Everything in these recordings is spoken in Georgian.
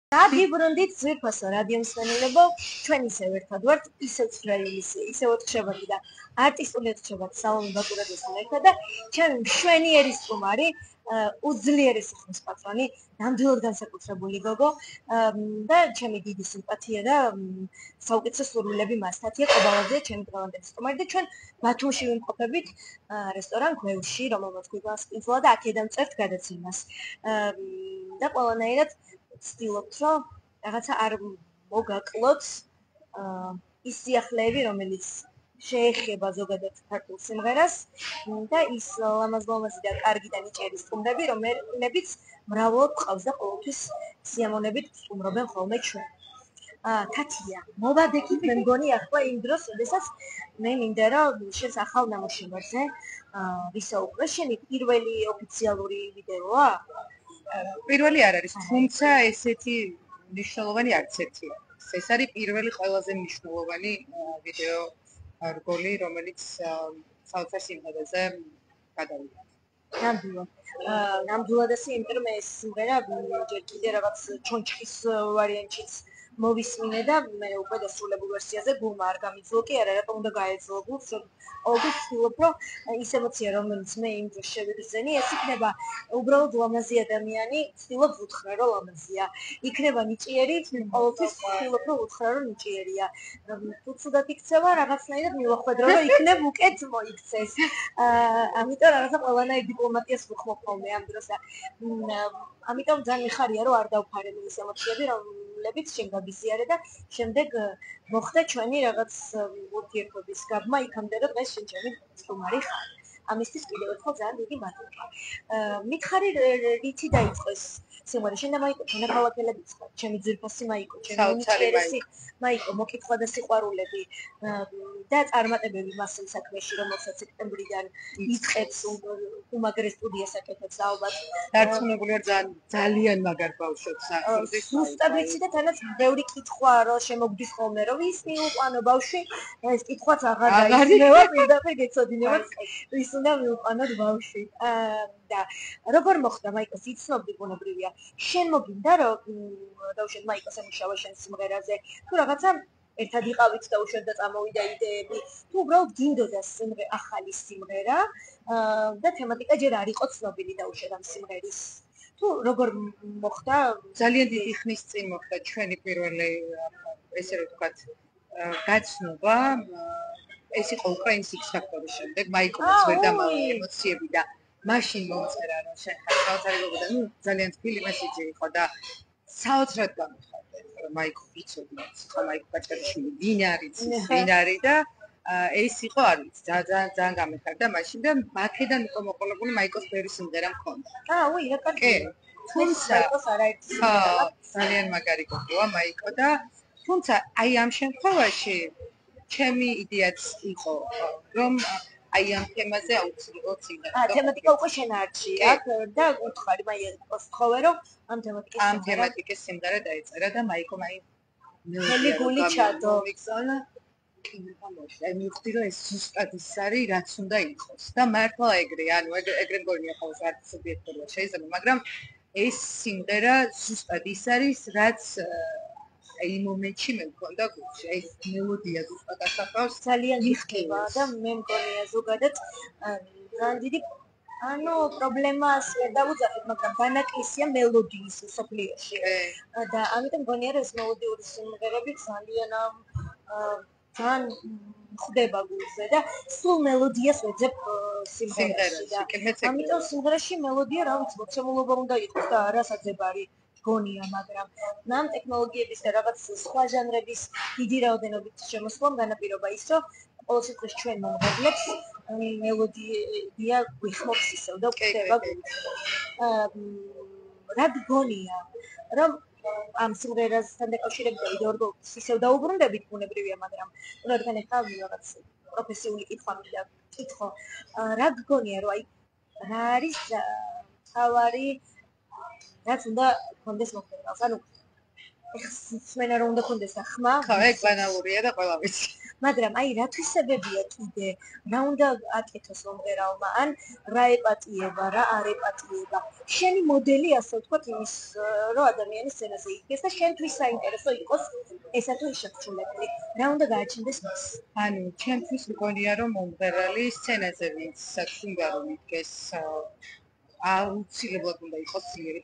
დაგიბრუნდით ძვირფასო რადიო მსმენელებო, ჩვენ ისევ ერთად ვართ, ისევ ცხრილი, ისევ ოთხშაბათი და არტისტული ოთხშაბათი სალომე ბაკურაძესთან ერთად და ჩემი მშვენიერი სტუმარი, უძლიერესი ხმის პატრონი, ნამდვილად განსაკუთრებული გოგო და ჩემი დიდი სიმპათია და საუკეთესო სურვილები მასთათია ყობალაძე, ჩემი დღევანდელი სტუმარი და ჩვენ ბათუმში ვიმყოფებით რესტორან გვევში, რომელმაც გვიგვასპინძლა და აქედან წერთ გადაცემას. და ყველანაირად ვცდილობთ, რომ რაღაცა არ მოგაკლოთ ის სიახლეები, რომელიც შეეხება ზოგადად ქართულ სიმღერას და ის ლამაზ-ლამაზი და კარგი და ნიჭიერი სტუმრები, რომლებიც მრავლად ყავს და ყოველთვის სიამოვნებით სტუმრობენ ხოლმე ჩვენ. თათია, მოვადექით მე მგონი ახლა იმ დროს, როდესაც მე მინდა რომ შენს ახალ ნამუშევარზე ვისაუბრე. შენი პირველი ოფიციალური ვიდეოა? პირველი არ არის, თუმცა ესეთი მნიშვნელოვანი არც ერთი არის. ეს არის პირველი ყველაზე მნიშვნელოვანი ვიდეო რგოლი, რომელიც საოცარ სიმღერაზე გადავიდა. ნამდვილად ასე, იმიტომ რომ ეს სიმღერა ჯერ კიდე რაღაც ჩონჩხის ვარიანტშიც მოვისმინე და მე უკვე დასრულებულ ვერსიაზე გულმა არ გამიძლო კი არა, რატომ უნდა გაეძლო გულს, რომ ყოველთვის ვცდილობ, რომ ის ემოცია, რომელიც მე იმ დროს შევიგრძენი, ეს იქნება უბრალოდ ლამაზი ადამიანი, ვცდილობ ვუთხრა, რომ ლამაზია. იქნება ნიჭიერი, ყოველთვის ვცდილობ, რომ ვუთხრა, რომ ნიჭიერია. თუ ცუდად იქცევა, რაღაცნაირად მივახვედრო, რომ იქნებ უკეთ მოიქცეს. ამიტომ რაღაცა ყველანაირ დიპლომატიას ვუხმობ ხოლმე ამ დროს და ამიტომ ძალიან მიხარია, რომ არ დავფარები ის ემოციები, რომლებიც შენ გაგიზიარე და შემდეგ მოხდა ჩვენი რაღაც ურთიერთობის გაბმა იქამდე, რომ დღეს შენ ჩემი სტუმარი ხარ. ამისთვის კიდევ ერთხელ ძალიან დიდი მადლობა. მითხარი რითი დაიწყო ეს სიმღერა? შენ და მაიკო თანაქალაქელები ხართ, ჩემი ძვირფასი მაიკო, ჩემი ნიჭიერესი მაიკო, მოკითხვა და სიყვარულები და წარმატებები მას იმ საქმეში, რომელსაც სექტემბრიდან იწყებს უმაგრეს სტუდიას აკეთებს ალბათ. დარწმუნებული ვარ ძალიან მაგარ ბავშვებს ახსოვს. ზუსტად ვიცი და თანაც ბევრი კითხვა რომ შემოგდის ხოლმე, რომ ვის მიუყვანო ბავშვი, ეს კითხვაც აღარ დაისმევა, პირდაპირ გეცოდინებათ, ვის უნდა მიუყვანოთ ბავშვი. და როგორ მოხდა მაიკოს იცნობდი ბუნებრივია. შენ მოგინდა რომ დაუშვათ მაიკოს ემუშავა შენ სიმღერაზე, თუ რაღაცა ერთად იყავით და უშოთ და წამოვიდა იდეები, თუ უბრალოდ გინდოდა ახალი სიმღერა და თემატიკა ჯერ არ იყო ცნობილი დაუშვათ ამ სიმღერის. თუ როგორ მოხდა? ძალიან დიდი ხნის წინ მოხდა ჩვენი პირველი ესე რომ ვთქვათ გაცნობა. ეს იყო უკრაინის X-Factor-ის შემდეგ, მაიკომაც ვერ დამალვა ემოციები და მაშინ მომწერა რომ შენ ხარ საოცარი გოგო და ძალიან თბილი მესიჯი იყო და საოცრად გამიხარდა რომ მაიკო ვიცოდი ხო მაიკო კაჭკაჭიშვილი ვინ არის და ეს იყო არ ვიცი ძალიან გამიხარდა მაშინ და მაქედან იყო მოყოლებული მაიკოს ბევრი სიმღერა მქონდა. უი რა კარგია. თუმცა ძალიან მაგარი გოგოა მაიკო და თუმცა აი ამ შემთხვევაში ჩემი იდეაც იყო რომ აი ამ თემაზე აუცილებლად სიმღერა. თემატიკა უკვე შენ არჩია და უთხარი მაიკოს თხოვე რომ ამ თემატიკის სიმღერა დაიწერა და მაიკომ აი მელი გული ჩადო. აი მივხვდი რომ ეს ზუსტად ის არის რაც უნდა იყოს და მართლა ეგრეა, ანუ ეგრე მგონია ხოლმე არც სუბიექტურია შეიძლება, მაგრამ ეს სიმღერა ზუსტად ის არის რაც აი მომენტში მე მქონდა გულში, აი მელოდია ზუსტად ასახავს ძალიან იხდება და მე მგონია ზოგადად ძალიან დიდი პრობლემას ვერ დავუძახებ, მაგრამ ბანაკლისია მელოდიის მსოფლიოში. და ამიტომ მგონია რომ ეს მელოდიური სიმღერები ძალიან ხდება გულზე და სულ მელოდიას ვეძებ სიმღერაში და ამიტომ სიმღერაში მელოდია რა ვიცი მოცემულობა უნდა იყოს და არა საძებარი გონია, მაგრამ ამ ტექნოლოგიების და რაღაც სხვა ჟანრების დიდი რაოდენობით შემოსვლამ განაპირობა ის, რომ ყოველ შემთხვევაში ჩვენ მომღერლებს მელოდია გვიხმობს ისევ და გვხვდება გულში. რა გგონია, რომ ამ სიმღერასთან დაკავშირებით ვიდეორგოლს ისევ დაუბრუნდებით ბუნებრივია, მაგრამ რადგან ახლა რაღაც პროფესიული კითხვა მინდა კითხო, რა გგონია, რომ აი რა არის თავარი რაც უნდა კონდეს მოხდებას, ანუ ხმენა რომ უნდა კონდეს და ხმა. ხო, ეგ ბანალურია და ყველა ვიცი. მაგრამ აი რა თვისებებია კიდე, რა უნდა აკეთოს მომღერალმა, ან რა ეპატიება, რა არ ეპატიება. შენი მოდელი ასე ვთქვათ იმის, რომ ადამიანის სცენაზე იქნეს და შენთვის საინტერესო იყოს ესა თუ ის შეფრთხილებული. რა უნდა გააჩნდეს მას? ანუ ჩემთვის მგონია რომ მომღერალი სცენაზე ვინც უნდა რომ იდგეს აუცილებლად უნდა იყოს ძლიერი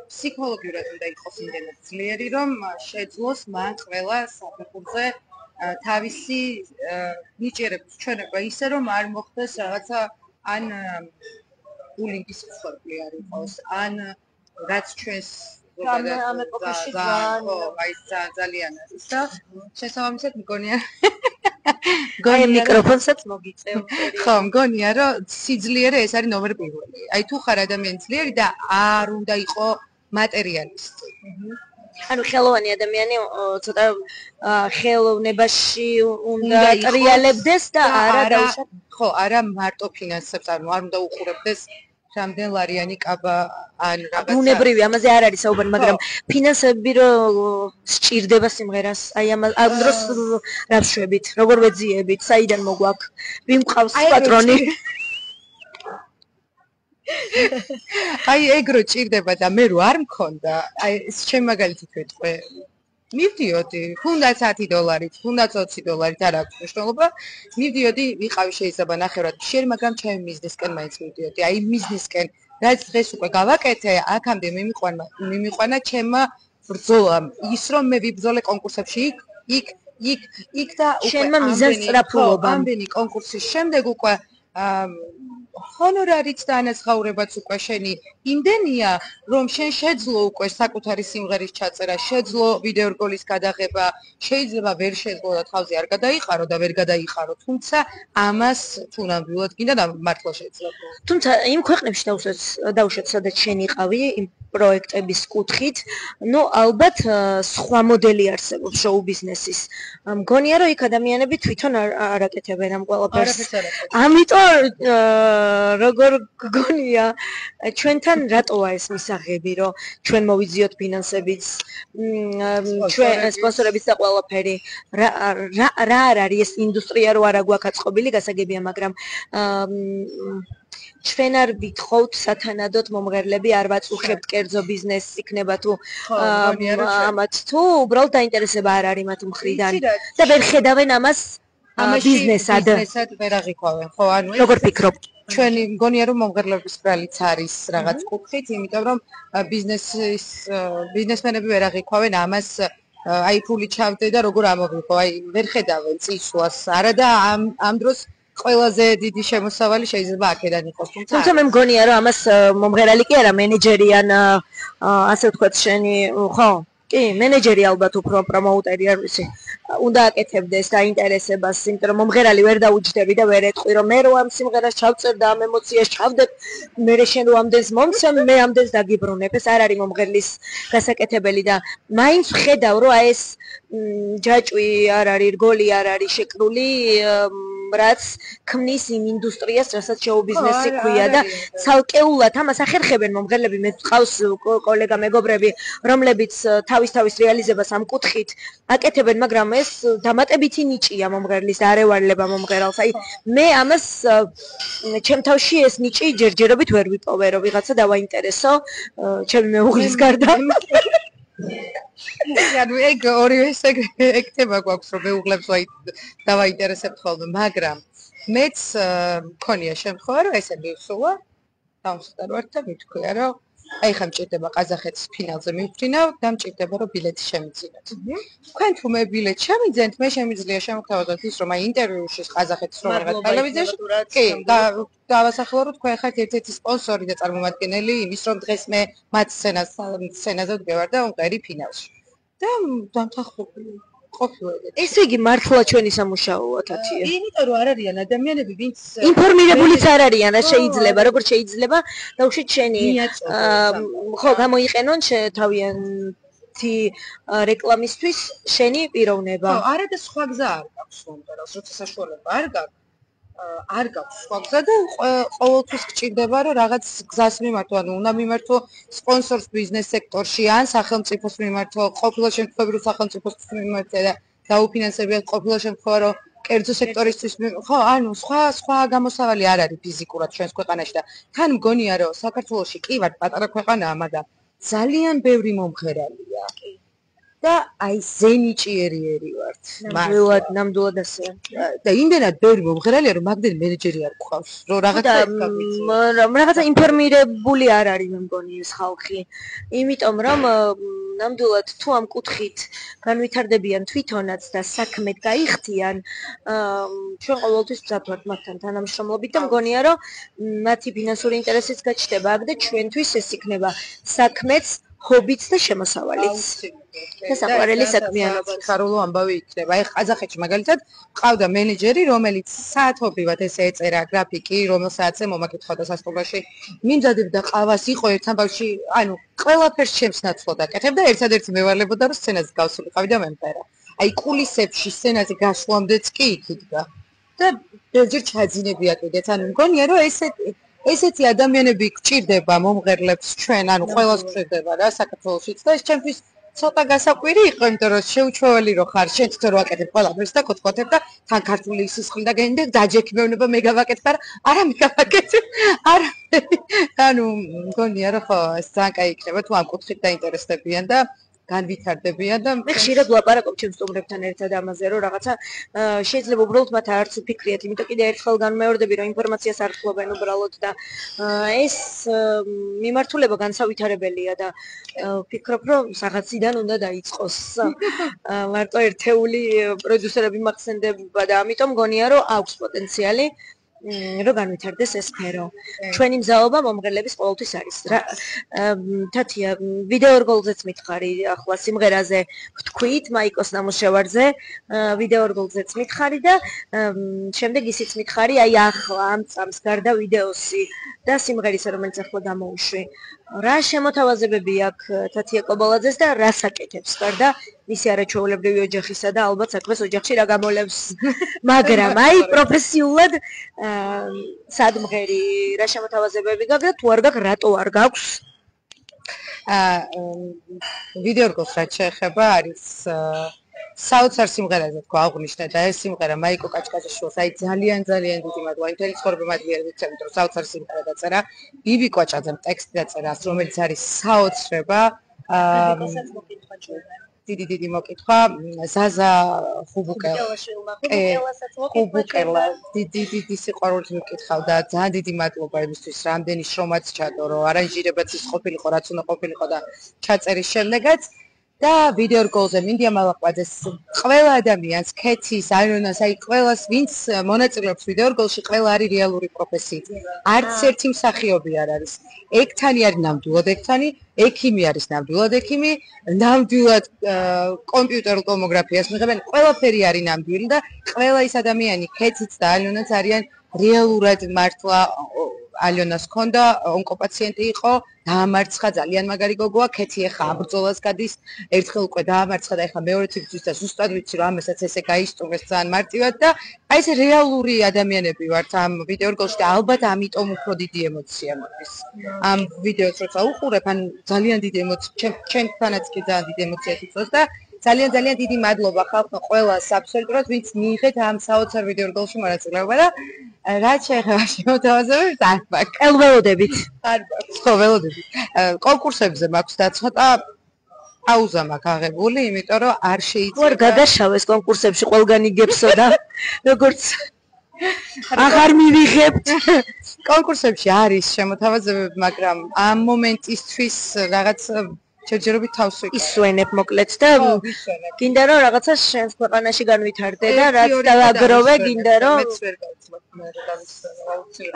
ფსიქოლოგიურად უნდა იყოს იმდენად ძლიერი რომ შეძლოს მან ყველა საფეხურზე თავისი ნიჭიერების ჩვენება ისე რომ არ მოხდეს რაღაცა ან ბულინგის მსხვერპლი არ იყოს ან რაც ჩვენს ამ ეპოქაში ძალიან არის და შესაბამისად მგონია აი მიკროფონსაც მოგიწევ. ხო, მგონია რომ სიძლიერე ეს არის ნომერ პირველი. აი თუ ხარ ადამიანი ძლიერი და არ უნდა იყო მატერიალისტი. ანუ ხელოვანი ადამიანი ცოტა ხელოვნებაში უნდა ტრიალებდეს და არა დაუშვათ. ხო, არა მარტო ფინანსებს, ანუ არ უნდა უყურებდეს რამდენ ლარიანი კაბა ან რაღაცა. ბუნებრივი, ამაზე არ არის საუბარი, მაგრამ ფინანსები რომ სჭირდება სიმღერას, აი ამ დროს რა ვშვებით, როგორ ვეძიებით, საიდან მოგვაქვს, ვინ მყავს პატრონი? აი ეგ რო ჭირდება და მე რო არ მქონდა, აი ჩემ მაგალითად ვეთქვე. მივდიოდი, თუნდაც $10, თუნდაც $20 არ აქვს მნიშვნელობა. მივდიოდი, ვიყავი შეიძლება ნახევრად მშიერი, მაგრამ ჩემი მიზნისკენ მაინც მივდიოდი. აი მიზნისკენ, რაც დღეს უკვე გავაკეთე, აქამდე მიმიყვანა ჩემმა ბრძოლამ. ის რომ მე ვიბრძოლე კონკურსებში იქ და შენმა მიზანსწრაფულობამ. ამდენი კონკურსის შემდეგ უკვე ჰონორარიც და ანაზღაურებაც უკვე შენი იმდენია, რომ შენ შეძლო უკვე საკუთარი სიმღერის ჩაწერა, შეძლო ვიდეორგოლის გადაღება, შეიძლება ვერ შეძლო და თავზე არ გადაიყარო და ვერ გადაიყარო, თუმცა ამას თუ ნამდვილად გინდა და მართლა შეიძლება. თუმცა იმ ქვეყნებში დავუშვათ, სადაც შენ იყავი, იმ პროექტების კუთხით, ნუ ალბათ სხვა მოდელი არსებობს შოუ ბიზნესის. მგონია რომ იქ ადამიანები თვითონ არ აკეთებენ ამ ყველაფერს. ამიტომ როგორ გგონია ჩვენთან რატოა ეს მისაღები რომ ჩვენ მოვიძიოთ ფინანსებიც ჩვენ სპონსორებიც და ყველაფერი რა არ არის ეს ინდუსტრია რო არა გვაქვს აწყობილი გასაგებია მაგრამ ჩვენ არ ვითხოვთ სათანადოდ მომღერლები არ ვაწუხებთ კერძო ბიზნესს იქნება თუ ამათ თუ უბრალოდ დაინტერესება არ არის მათ მხრიდან და ვერ ხედავენ ამას ბიზნესად ვერ აღიქვავენ ხო ანუ როგორ ფიქრობ ჩვენი მგონია რომ მომღერლების ბრალიც არის რაღაც კუთხით იმიტომ რომ ბიზნესმენები ვერ აღიქვავენ ამას აი ფული ჩავდე და როგორ ამოღიყო აი ვერ ხედავენ წისვლას არა და ამ დროს ყველაზე დიდი შემოსავალი შეიძლება აქედან იყოს თუმცა მე მგონია რომ ამას მომღერალი კი არა მენეჯერი ან ასე ვთქვათ შენი ხო კი მენეჯერი ალბათ უფრო პრომოუტერი არ ვიცი უნდა აკეთებდეს დაინტერესებას იმიტომ რომ მომღერალი ვერ დაუჯდები და ვერ ეტყვი რომ მე რო ამ სიმღერას ჩავწერ და ამ ემოციას ჩავდებ მე შენ რო ამდენს მომცემ მე ამდენს დაგიბრუნებ ეს არ არის მომღერლის გასაკეთებელი და მაინც ხედავ რომ აი ეს ჯაჭვი არ არის რგოლი არ არის შეკრული რაც ქმნის იმ ინდუსტრიას, რასაც შოუ ბიზნესი ქვია და ცალკეულად ამას ახერხებენ მომღერლები, მე გყავს კოლეგა მეგობრები, რომლებიც თავის რეალიზებას ამ კუთხით აკეთებენ, მაგრამ ეს დამატებითი ნიჭია მომღერლის და არევალება მომღერალს. აი მე ამას ჩემ თავში ეს ნიჭი ჯერჯერობით ვერ ვიპოვე, რომ ვიღაცა დავაინტერესო, ჩემი მეუღლის გარდა. ანუ ეგ ორივე ეგ თემა გვაქვს რომ მეუღლებს დავაინტერესებთ ხოლმე მაგრამ მეც მქონია შემთხვევა რომ ესე მივსულა დავსწარ ვარ და მithქვია რომ აი ხა მჭირდება ყაზახეთის ფინალზე მივფრინავ და მჭირდება რომ ბილეთი შემიძინოთ თქვენ თუ მე ბილეთი შემიძენთ მე შემიძლია შემოგთავაზოთ ის რომ აი ინტერვიუში ყაზახეთის რომ რაღაც ტელევიზიაში კი დავასახელო რომ თქვენ ხართ ერთ-ერთი სპონსორი და წარმომადგენელი იმის რომ დღეს მე მათ სცენაზე ვდგევარ და უმღერი ფინალში და დამთახურებული ყოფილა ესე იგი მართლა ჩვენი სამუშაოა თათია იმიტომ რომ არ არიან ადამიანები ვინც ინფორმირებულიც არ არიან რა შეიძლება როგორ შეიძლება დაუშვით შენი ხო გამოიყენონ თავიანთი რეკლამისთვის შენი პიროვნება ხო არა და სხვა გზა არ გაქვს მომღერალს როცა საშუალება არ გაქვს არ გაქვს სხვა გზა და ყოველთვის გჭირდება რომ რაღაც გზას მიმართო, ანუ უნდა მიმართო სპონსორს ბიზნეს სექტორში ან სახელმწიფოს მიმართო, ყოფილა შემთხვევები რომ სახელმწიფოს მიმართე და დაუფინანსებიათ, ყოფილა შემთხვევა რომ კერძო სექტორისთვის ხო, ანუ სხვა გამოსავალი არ არის ფიზიკურად ჩვენს ქვეყანაში და თან მგონია რომ საქართველოში კი ვარ პატარა ქვეყანაა, მაგრამ ძალიან ბევრი მომღერალია. და აი ზენიჭიერიერი ვართ. ნამდვილად ასეა. და იმდენად ბევრი მომღერალია რომ მაგდენი მენეჯერი არ გყავს, რომ რაღაცა ინფორმირებული არ არის მე მგონი ეს ხალხი. იმიტომ რომ ნამდვილად თუ ამ კუთხით განვითარდებიან თვითონაც და საქმედ გაიხდიან, ჩვენ ყოველთვის მზად ვართ მათთან თანამშრომლობით და მგონია რომ მათი ფინანსური ინტერესიც გაჩნდება აქ და ჩვენთვის ეს იქნება საქმეც, ჰობიც და შემოსავალიც. და საყვარელი საქმიანობა. ხარულო ამბავი იქნება. აი ყაზახეთში მაგალითად ყავდა მენეჯერი, რომელიც საათობრივად ესე ეწერა გრაფიკი, რომელ საათზე მომაკითხავდა სასტუმროში. მიმზადებდა ყავას, იყო ერთ ამბავში, ანუ ყველაფერს ჩემს ნაცვლად აკეთებდა, ერთადერთი მევალებოდა რომ სცენაზე გავსულიყავი და მემღერა. აი კულისებში სცენაზე გასვლამდეც კი იქ იდგა. და ბევრჯერ ჩაძინებია კიდეც, ანუ მგონია რომ ესეთი ადამიანები გჭირდება მომღერლებს ჩვენ, ანუ ყველას გჭირდება რა საქართველოშიც და ეს ჩემთვის ცოტა გასაკვირი იყო, იმიტომ რომ შეუჩვეველი რო ხარ, შენ თვითონ რო აკეთებ ყველაფერს და კოთკოთებ და თან ქართული სისხლი და გენდე დაჯექიმევნება მე გავაკეთებ, არა მე გავაკეთებ. არა. ანუ მგონია რომ ხო, ეს ძალიან კაი იქნება თუ ამ კუთხით დაინტერესდებიან და განვითარდებიან და მე ხშირად ვლაპარაკობ ჩემს სტუმრებთან ერთად ამაზე, რომ რაღაცა შეიძლება უბრალოდ მათ არც უფიქრიათ, იმიტომ კიდე ერთხელ განმეორდები, რომ ინფორმაციას არ ფლობენ უბრალოდ და ეს მიმართულება განსავითარებელია და ვფიქრობ, რომ რაღაციდან უნდა დაიწყოს. მარტო ერთეული პროდიუსერები მახსენდება და ამიტომ მგონია, რომ აქვს პოტენციალი რომ განვითარდეს ეს სფერო. ჩვენი მზაობა მომღერლების ყოველთვის არის. თათია, ვიდეო რგოლზეც მითხარი, ახლა სიმღერაზე ვთქვით, მაიკოს ნამუშევარზე, ვიდეო რგოლზეც მითხარი და შემდეგ ისიც მითხარი, აი ახლა ამ წამს გარდა ვიდეოსი და სიმღერისა, რომელიც ახლა გამოუშვი. რა შემოთავაზებები აქვს თათია კობალაძეს და რას აკეთებს გარდა მისი არაჩვეულებრივი ოჯახისა და ალბათ საქმეს ოჯახში რა გამოლევს. მაგრამ აი პროფესიულად სადმღერი რა შემოთავაზებები გაქვს და თუ არ გაქვს, რატო არ გაქვს? ვიდეო რგოლს რაც შეეხება არის საოცარ სიმღერაზე თქვა აღნიშნე და ეს სიმღერა მაიკო კაჭკაჭაშვილს აი ძალიან დიდი მადლობა მთელი ცხოვრება მადლიერად ვიცემთ რომ საოცარ სიმღერა დაწერა ბიბი კვაჭაძემ ტექსტი დაწერა რომელიც არის საოცრება დიდი მოკითხვა ზაზა ხუბუკელა დიდი სიყვარულით მიკითხავდა ძალიან დიდი მადლობა იმისთვის რამდენი შრომაც ჩადო რომ არანჟირებაც ის ყოფილიყო რაც უნდა ყოფილიყო და ჩაწერის შემდეგაც და ვიდეო რგოლზე მინდია მალაყვაძეს ყველა ადამიანს ქეთის აირონას აი ყველას ვინც მონაწილეობს ვიდეო რგოლში ყველა არის რეალური პროფესიით არც ერთი მსახიობი არ არის ექთანი არის ნამდვილად ექთანი ექიმი არის ნამდვილად ექიმი ნამდვილად კომპიუტერულ ტომოგრაფიას მიღებენ ყველაფერი არის ნამდვილი და ყველა ის ადამიანი ქეთიც და ალიონაც არიან რეალურად მართლა ალიონას ჰქონდა ონკოპაციენტი იყო დაამარცხა ძალიან მაგარი გოგოა ქეთი ახლა აბრძოლას გადის ერთხელ უკვე დაამარცხა და ახლა მეორე ციკლის და ზუსტად ვიცი რომ ამასაც ესე გაისწორეს ძალიან მარტივად და აი ეს რეალური ადამიანები ვართ ამ ვიდეო რგოლში და ალბათ ამიტომ უფრო დიდი ემოცია მოდის ამ ვიდეოს როცა უყურებ ან ძალიან დიდი ემოცია ჩემთანაც კი ძალიან დიდი ემოცია თვითონ და ძალიან დიდი მადლობა ხალხო ყველას აბსოლუტურად ვინც მიიღეთ ამ საოცარ ვიდეო რგოლში მონაწილეობა და რაც შეეხება შემოთავაზებებს არ მაქვს. ელველოდებით. არ მაქვს. ხო, ველოდებით. კონკურსებზე მაქვს და ცოტა პაუზა მაქვს აღებული, იმიტომ რომ არ შეიძლება. ვარ გაგაშავეს კონკურსებში ყველგან იგებსო და როგორც აღარ მივიღებთ. კონკურსებში არის შემოთავაზებები, მაგრამ ამ მომენტისთვის რაღაც ჯერჯერობით თავს ვიკავ. ისვენებ მოკლედ და გინდა რომ რაღაცა შენს ქვეყანაში განვითარდე და რაც დააგროვე გინდა რომ მეც ვერ გავცლობ მე რა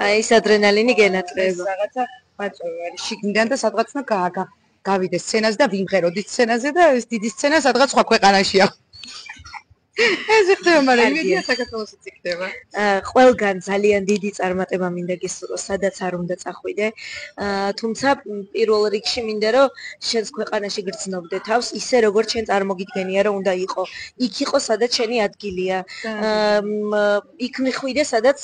აი ეს ადრენალინი გენატრება. რაღაცა ვაწვევი არის შიგნიდან და სადღაც უნდა გავიდე სცენაზე და ვიმღეროდი სცენაზე და ეს დიდი სცენა სადღაც სხვა ქვეყანაშია. ესე ხდება, მაგრამ იმედია საქართველოსაც იქნება. ყველგან ძალიან დიდი წარმატება მინდა გისურვო, სადაც არ უნდა წახვიდე. თუმცა პირველ რიგში მინდა რომ შენს ქვეყანაში გრძნობდე თავს, ისე როგორც შენ წარმოგიდგენია რომ უნდა იყო. იქ იყო, სადაც შენი ადგილია. იქ მიხვიდე, სადაც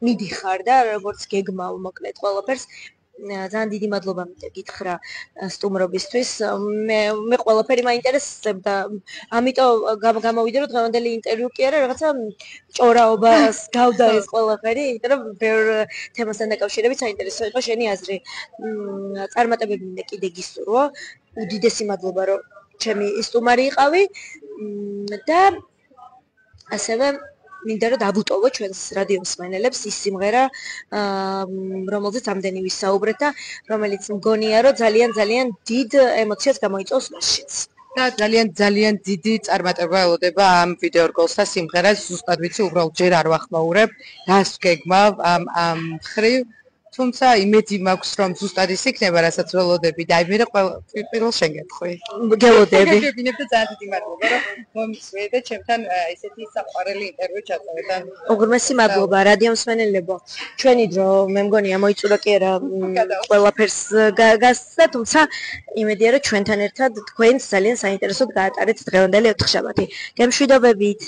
მიდიხარ და როგორც გეგმავ მოკლედ ყველაფერს. ძალიან დიდი მადლობა მინდა გითხრა სტუმრობისთვის. მე ყველაფერი მაინტერესებდა. ამიტომ გამოვიდა რომ დღევანდელი ინტერვიუ კი არა, რაღაცა ჭორაობას გავდა ეს ყველაფერი, იმიტომ რომ ბევრ თემასთან დაკავშირებით საინტერესო იყო შენი აზრი. წარმატებები მინდა კიდე გისურვო. უდიდესი მადლობა რომ ჩემი სტუმარი იყავი და ასევე მინდა რომ დავუტოვო ჩვენს რადიო მსმენელებს ის სიმღერა, რომელზეც ამდენი ვისაუბრეთ და რომელიც მგონია რომ ძალიან დიდ ემოციას გამოიწვევს მასშიც. და ძალიან დიდი წარმატება ელოდება ამ ვიდეორგოლს და სიმღერას. ზუსტად ვიცი, უბრალოდ ჯერ არ ვახმაურებ, რას გეგმავ ამ ხრივ. თუმცა იმედი მაქვს რომ ზუსტად ის იქნება, რასაც ველოდები და მე პირველ შენ გეტყვი. გელოდები. გებინებ და ძალიან დიდი მადლობა რომ მომისვე და ჩემთან ესეთი საყვარელი ინტერვიუ ჩაწერეთ. უღრმესი მადლობა რადიო მსმენელებო. ჩვენი დრო მე მგონია მოიწურა კი არა ყველაფერს გასცა, თუმცა იმედია რომ ჩვენთან ერთად თქვენს ძალიან საინტერესოდ გაატარეთ დღევანდელი 4 შაბათი. გემშვიდობებით.